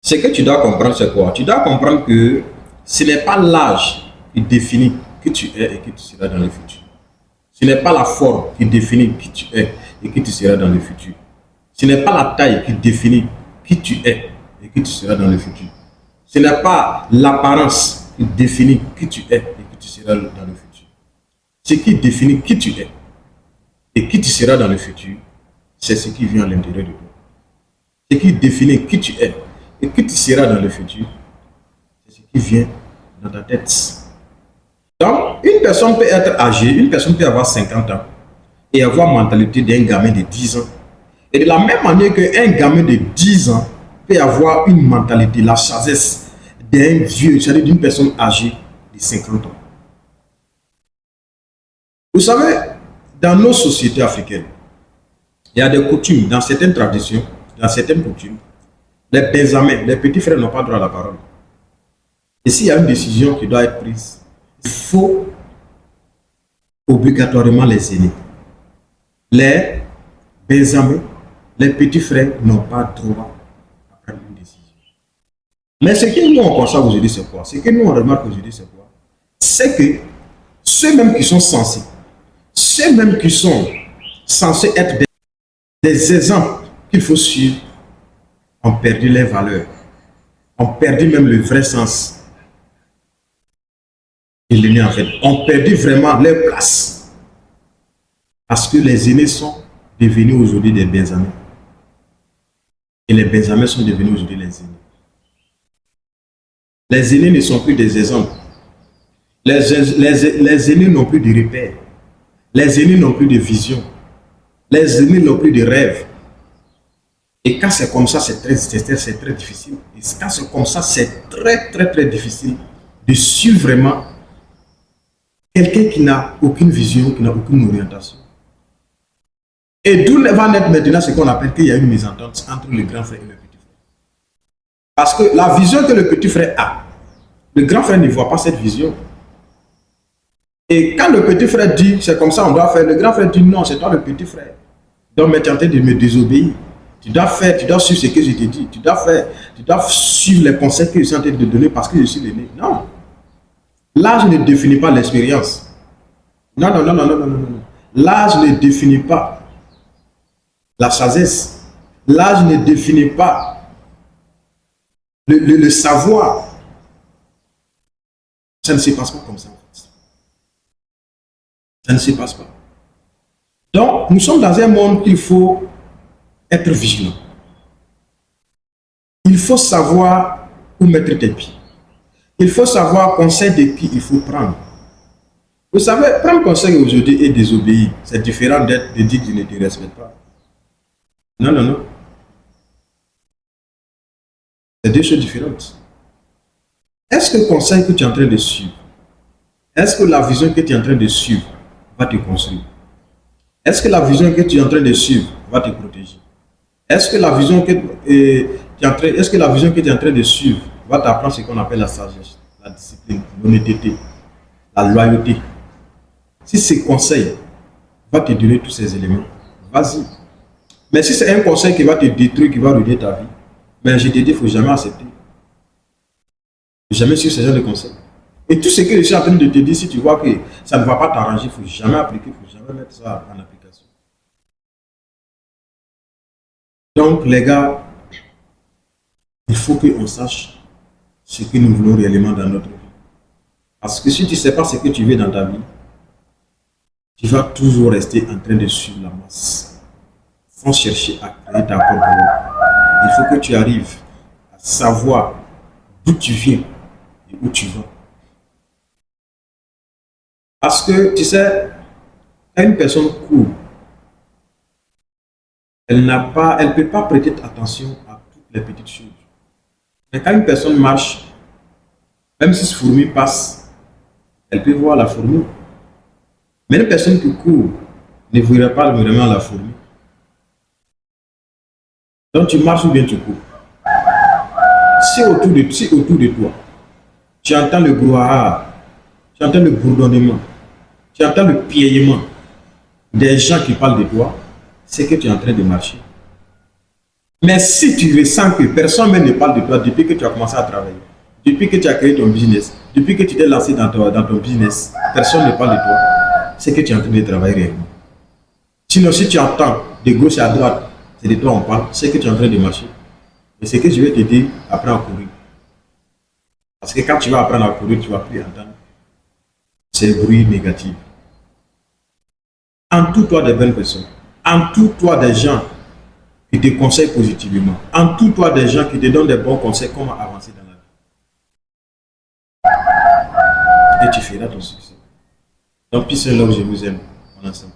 Ce que tu dois comprendre, c'est quoi? Tu dois comprendre que ce n'est pas l'âge qui définit qui tu es et qui tu seras dans le futur. Ce n'est pas la forme qui définit qui tu es et qui tu seras dans le futur. Ce n'est pas la taille qui définit qui tu es et qui tu seras dans le futur. Ce n'est pas l'apparence qui définit qui tu es et qui tu seras dans le futur. Ce qui définit qui tu es et qui tu seras dans le futur, c'est ce qui vient à l'intérieur de toi. Ce qui définit qui tu es et qui tu seras dans le futur, c'est ce qui vient dans ta tête. Donc, une personne peut être âgée, une personne peut avoir 50 ans et avoir la mentalité d'un gamin de 10 ans. Et de la même manière qu'un gamin de 10 ans peut avoir une mentalité, la sagesse d'un vieux, c'est-à-dire d'une personne âgée de 50 ans. Vous savez, dans nos sociétés africaines, il y a des coutumes, dans certaines traditions, dans certaines coutumes, les benjamins, les petits frères n'ont pas droit à la parole. Et s'il y a une décision qui doit être prise, il faut obligatoirement les aînés. Les benjamins, les petits frères n'ont pas droit à prendre une décision. Mais ce que nous on constate aujourd'hui, c'est quoi? Ce que nous on remarque aujourd'hui, c'est quoi? C'est que ceux-mêmes qui sont censés, ceux-mêmes qui sont censés être des exemples qu'il faut suivre, ont perdu les valeurs, ont perdu même le vrai sens de l'aîné en fait, ont perdu vraiment leur place. Parce que les aînés sont devenus aujourd'hui des benjamins. Et les benjamins sont devenus aujourd'hui les aînés. Les aînés ne sont plus des exemples. Les aînés n'ont plus de repères. Les aînés n'ont plus de vision. Les aînés n'ont plus de rêve. Et quand c'est comme ça, c'est très difficile. Et quand c'est comme ça, c'est très difficile de suivre vraiment quelqu'un qui n'a aucune vision, qui n'a aucune orientation. Et d'où va naître maintenant ce qu'on appelle qu'il y a une mésentente entre le grand frère et le petit frère. Parce que la vision que le petit frère a, le grand frère ne voit pas cette vision. Et quand le petit frère dit, c'est comme ça on doit faire, le grand frère dit non, c'est toi le petit frère. Donc, tu es en train de me désobéir. Tu dois faire, tu dois suivre ce que je te dis. Tu dois suivre les conseils que je suis en train de te donner parce que je suis l'aîné. Non. L'âge ne définit pas l'expérience. Non. L'âge ne définit pas la sagesse. L'âge ne définit pas le savoir. Ça ne se passe pas comme ça en fait. Ça ne se passe pas. Donc, nous sommes dans un monde qu'il faut être vigilant. Il faut savoir où mettre tes pieds. Il faut savoir conseil de qui il faut prendre. Vous savez, prendre conseil aujourd'hui et désobéir, c'est différent de dire que je ne te respecte pas. Non. C'est deux choses différentes. Est-ce que le conseil que tu es en train de suivre, est-ce que la vision que tu es en train de suivre va te construire? Est-ce que la vision que tu es en train de suivre va te protéger? Est-ce que la vision que tu es en train de suivre va t'apprendre ce qu'on appelle la sagesse, la discipline, l'honnêteté, la loyauté? Si ce conseil va te donner tous ces éléments, vas-y. Mais si c'est un conseil qui va te détruire, qui va ruiner ta vie, ben je te dis, il ne faut jamais accepter. Il ne faut jamais suivre ce genre de conseils. Et tout ce que je suis en train de te dire, si tu vois que ça ne va pas t'arranger, il ne faut jamais appliquer, il ne faut jamais mettre ça en application. Donc, les gars, il faut qu'on sache ce que nous voulons réellement dans notre vie. Parce que si tu ne sais pas ce que tu veux dans ta vie, tu vas toujours rester en train de suivre la masse, sans chercher à créer ta propre voie. Il faut que tu arrives à savoir d'où tu viens et où tu vas. Parce que, tu sais, quand une personne court, elle ne peut pas prêter attention à toutes les petites choses. Mais quand une personne marche, même si ce fourmi passe, elle peut voir la fourmi. Mais une personne qui court ne verra pas vraiment la fourmi. Donc tu marches ou bien tu cours. Si autour de toi, tu entends le brouhaha, tu entends le bourdonnement, tu entends le piaillement des gens qui parlent de toi, c'est que tu es en train de marcher. Mais si tu ressens que personne même ne parle de toi depuis que tu as commencé à travailler, depuis que tu as créé ton business, depuis que tu t'es lancé dans ton business, personne ne parle de toi, c'est que tu es en train de travailler réellement. Sinon, si tu entends de gauche à droite, c'est de toi on parle, c'est que tu es en train de marcher. Et c'est que je vais te dire, apprends à courir. Parce que quand tu vas apprendre à courir, tu ne vas plus entendre ces bruits négatifs. Entoure-toi des bonnes personnes. Entoure-toi des gens qui te conseillent positivement. Entoure-toi des gens qui te donnent des bons conseils comment avancer dans la vie. Et tu feras ton succès. Donc, peace and love, je vous aime. On ensemble.